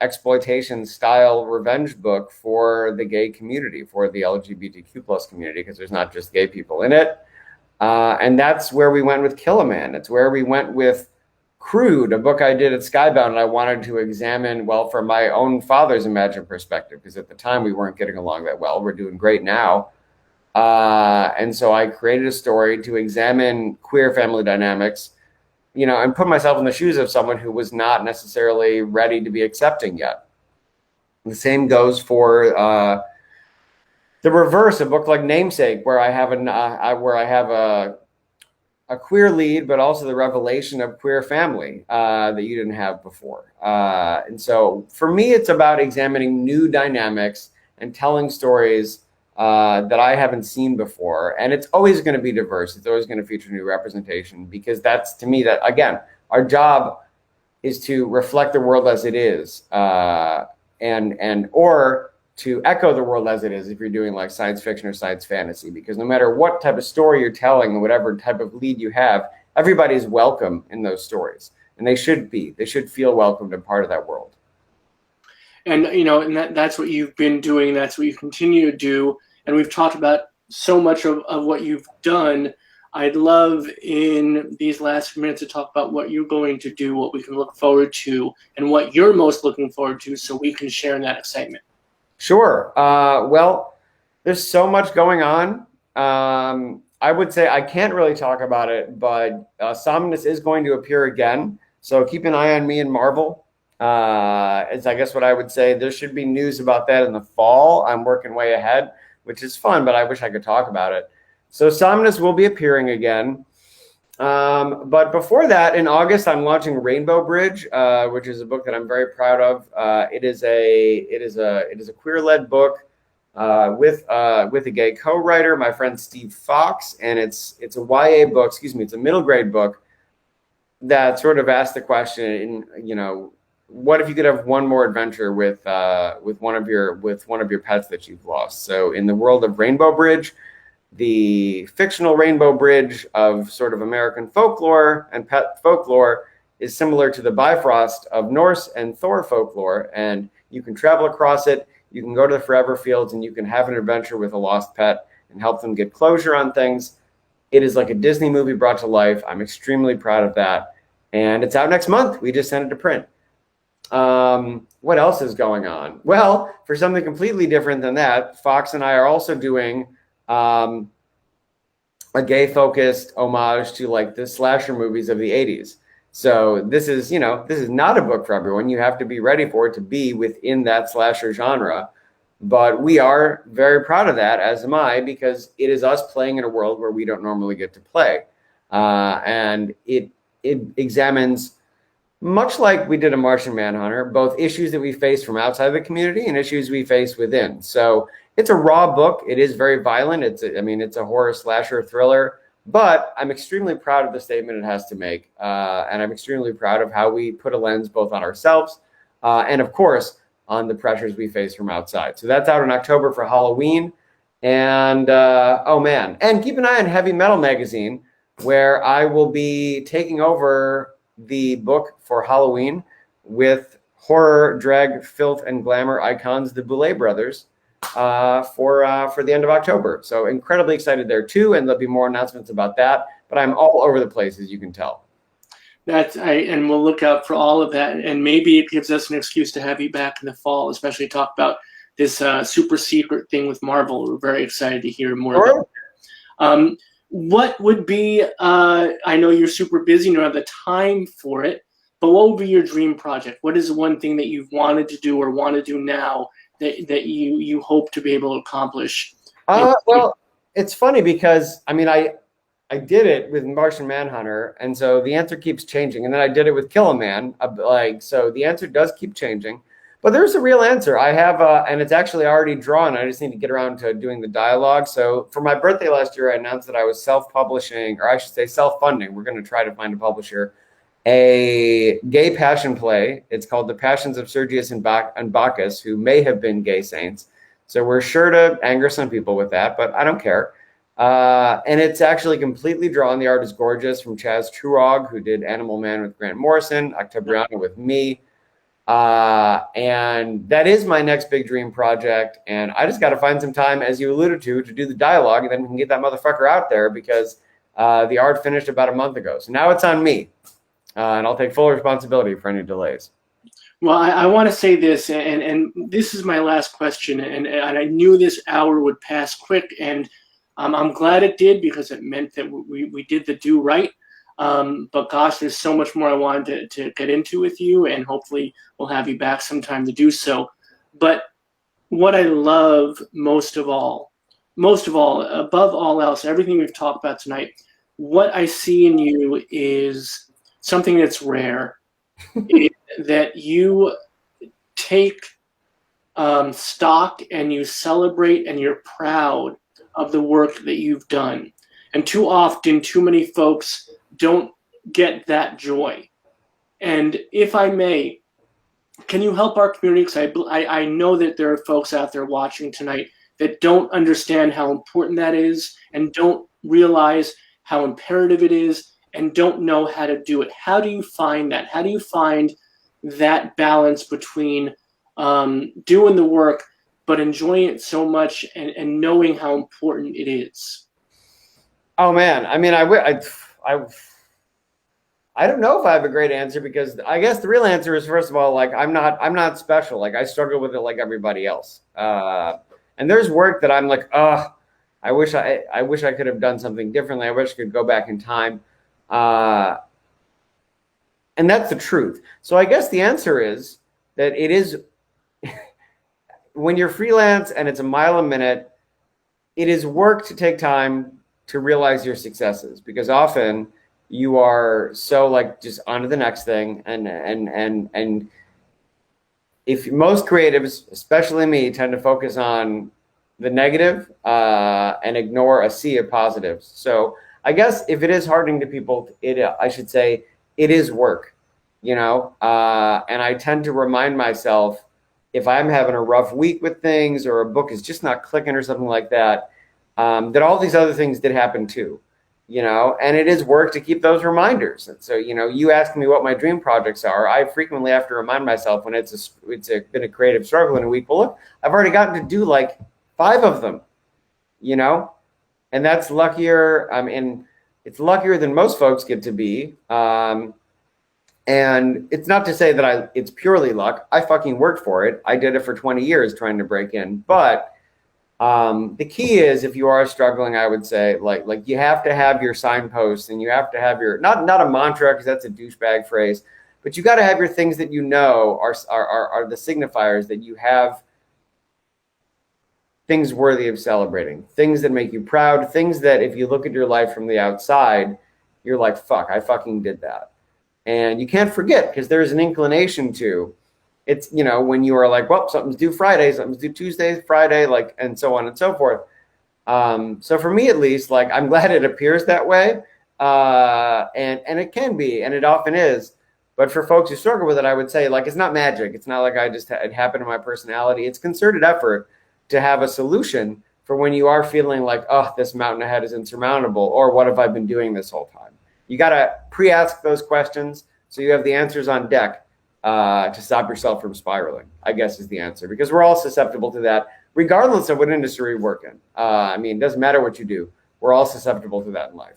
exploitation style revenge book for the gay community, for the LGBTQ plus community, because there's not just gay people in it. And that's where we went with Kill a Man. It's where we went with Crude, a book I did at Skybound, and I wanted to examine, from my own father's imagined perspective, because at the time we weren't getting along that well. We're doing great now. And so I created a story to examine queer family dynamics, and put myself in the shoes of someone who was not necessarily ready to be accepting yet. The same goes for the reverse, a book like Namesake, where I have a queer lead, but also the revelation of queer family that you didn't have before. And so for me, it's about examining new dynamics and telling stories that I haven't seen before. And it's always going to be diverse. It's always going to feature new representation, because that's, to me, that, again, our job is to reflect the world as it is, or to echo the world as it is if you're doing science fiction or science fantasy, because no matter what type of story you're telling, whatever type of lead you have, everybody's welcome in those stories, and they should feel welcomed and part of that world. And that's what you've been doing, that's what you continue to do, and we've talked about so much of what you've done. I'd love in these last few minutes to talk about what you're going to do, what we can look forward to, and what you're most looking forward to, so we can share in that excitement. Sure. There's so much going on. I would say I can't really talk about it, but Somnus is going to appear again. So keep an eye on me and Marvel. Is I guess what I would say. There should be news about that in the fall. I'm working way ahead, which is fun, but I wish I could talk about it. So Somnus will be appearing again. But before that, in August, I'm launching Rainbow Bridge, which is a book that I'm very proud of. It is a queer-led book with a gay co-writer, my friend Steve Fox, and it's a YA book. It's a middle grade book that sort of asks the question, what if you could have one more adventure with one of your pets that you've lost? So in the world of Rainbow Bridge, the fictional Rainbow Bridge of sort of American folklore and pet folklore is similar to the Bifrost of Norse and Thor folklore, and you can travel across it. You can go to the Forever Fields, and you can have an adventure with a lost pet and help them get closure on things. It is like a Disney movie brought to life. I'm extremely proud of that, and it's out next month. We just sent it to print. What else is going on? Well, for something completely different than that, Fox and I are also doing a gay-focused homage to the slasher movies of the 80s. So this is not a book for everyone. You have to be ready for it to be within that slasher genre. But we are very proud of that, as am I, because it is us playing in a world where we don't normally get to play. And it examines, much like we did a Martian Manhunter, both issues that we face from outside the community and issues we face within. So it's a raw book. It is very violent. It's a horror slasher thriller. But I'm extremely proud of the statement it has to make. And I'm extremely proud of how we put a lens both on ourselves and, of course, on the pressures we face from outside. So that's out in October for Halloween. And, oh, man. And keep an eye on Heavy Metal Magazine, where I will be taking over the book for Halloween with horror, drag, filth, and glamour icons, the Boulet brothers, for the end of October. So incredibly excited there too, and there'll be more announcements about that. But I'm all over the place, as you can tell. And we'll look out for all of that, and maybe it gives us an excuse to have you back in the fall, especially talk about this super secret thing with Marvel. We're very excited to hear more about it. What would be, I know you're super busy, you don't have the time for it, but what would be your dream project? What is the one thing that you've wanted to do or want to do now that you hope to be able to accomplish? Well, it's funny because, I mean, I did it with Martian Manhunter, and so the answer keeps changing. And then I did it with Kill a Man, so the answer does keep changing. But there's a real answer. I have, and it's actually already drawn. I just need to get around to doing the dialogue. So for my birthday last year, I announced that I was self-publishing, or I should say self-funding. We're going to try to find a publisher. A gay passion play. It's called The Passions of Sergius and Bacchus, who may have been gay saints. So we're sure to anger some people with that, but I don't care. And it's actually completely drawn. The art is gorgeous, from Chaz Truog, who did Animal Man with Grant Morrison, Octabriano with me. And that is my next big dream project. And I just got to find some time, as you alluded to do the dialogue, and then we can get that motherfucker out there, because the art finished about a month ago. So now it's on me. And I'll take full responsibility for any delays. Well, I want to say this, and this is my last question, and I knew this hour would pass quick, and I'm glad it did, because it meant that we did the do right. But gosh, there's so much more I wanted to get into with you, and hopefully we'll have you back sometime to do so. But what I love most of all, above all else, everything we've talked about tonight, what I see in you is something that's rare, that you take stock and you celebrate and you're proud of the work that you've done. And too often, too many folks don't get that joy. And if I may, can you help our community? Because I know that there are folks out there watching tonight that don't understand how important that is, and don't realize how imperative it is, and don't know how to do it. How do you find that? How do you find that balance between doing the work but enjoying it so much, and knowing how important it is? Oh man, I mean, I don't know if I have a great answer, because I guess the real answer is, first of all, like, I'm not special. Like, I struggle with it like everybody else. And there's work that I'm like, I wish I could have done something differently. I wish I could go back in time. And that's the truth. So I guess the answer is that it is, when you're freelance and it's a mile a minute, it is work to take time to realize your successes, because often you are so, like, just on to the next thing. And if most creatives, especially me, tend to focus on the negative and ignore a sea of positives. So I guess if it is heartening to people, I should say it is work, and I tend to remind myself, if I'm having a rough week with things, or a book is just not clicking or something like that, that all these other things did happen too, and it is work to keep those reminders. And so, you ask me what my dream projects are, I frequently have to remind myself, when it's been a creative struggle in a week, well, look, I've already gotten to do like 5 of them, and that's luckier. And it's luckier than most folks get to be. And it's not to say that it's purely luck. I fucking worked for it. I did it for 20 years trying to break in. But the key is, if you are struggling, I would say, like you have to have your signposts, and you have to have your, not a mantra, because that's a douchebag phrase, but you got to have your things that are the signifiers that you have things worthy of celebrating, things that make you proud, things that if you look at your life from the outside, you're like, fuck, I fucking did that. And you can't forget, because there's an inclination to, it's, when you are like, well, something's due Friday, something's due Tuesday, Friday, like, and so on and so forth. So for me, at least, like, I'm glad it appears that way. And it can be, and it often is. But for folks who struggle with it, I would say, like, it's not magic. It's not like it happened to my personality. It's concerted effort to have a solution for when you are feeling like, oh, this mountain ahead is insurmountable, or what have I been doing this whole time? You got to pre-ask those questions so you have the answers on deck to stop yourself from spiraling, I guess is the answer, because we're all susceptible to that, regardless of what industry we work in. I mean, it doesn't matter what you do. We're all susceptible to that in life.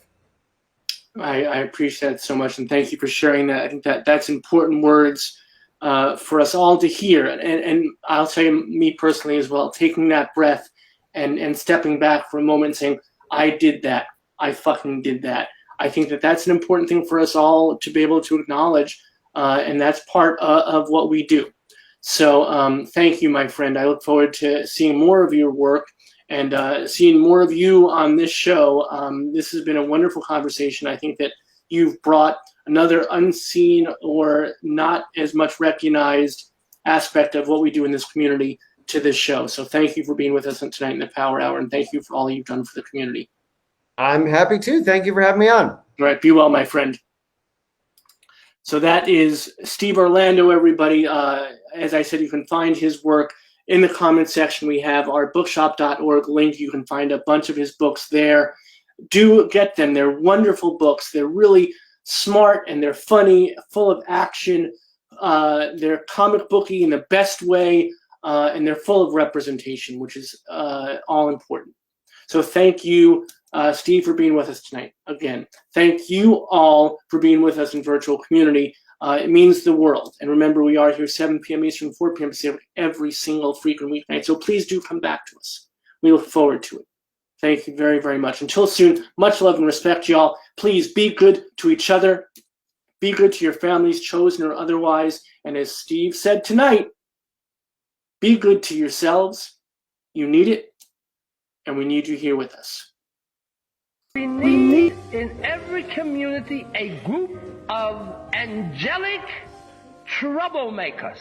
I appreciate it so much, and thank you for sharing that. I think that's important words for us all to hear. And I'll tell you, me personally as well, taking that breath and stepping back for a moment and saying, I did that. I fucking did that. I think that's an important thing for us all to be able to acknowledge, and that's part of what we do. So thank you, my friend. I look forward to seeing more of your work and seeing more of you on this show. This has been a wonderful conversation. I think that you've brought another unseen or not as much recognized aspect of what we do in this community to this show. So thank you for being with us tonight in the Power Hour, and thank you for all you've done for the community. I'm happy to. Thank you for having me on. All right, be well, my friend. So that is Steve Orlando, everybody. As I said, you can find his work in the comments section. We have our bookshop.org link. You can find a bunch of his books there. Do get them. They're wonderful books. They're really smart and they're funny, full of action. They're comic booky in the best way, and they're full of representation, which is all important. So thank you, Steve, for being with us tonight. Again, thank you all for being with us in virtual community. It means the world. And remember, we are here 7 p.m. Eastern, 4 p.m. Pacific every single frequent weeknight. So please do come back to us. We look forward to it. Thank you very, very much. Until soon, much love and respect, y'all. Please be good to each other. Be good to your families, chosen or otherwise. And as Steve said tonight, be good to yourselves. You need it. And we need you here with us. We need in every community a group of angelic troublemakers.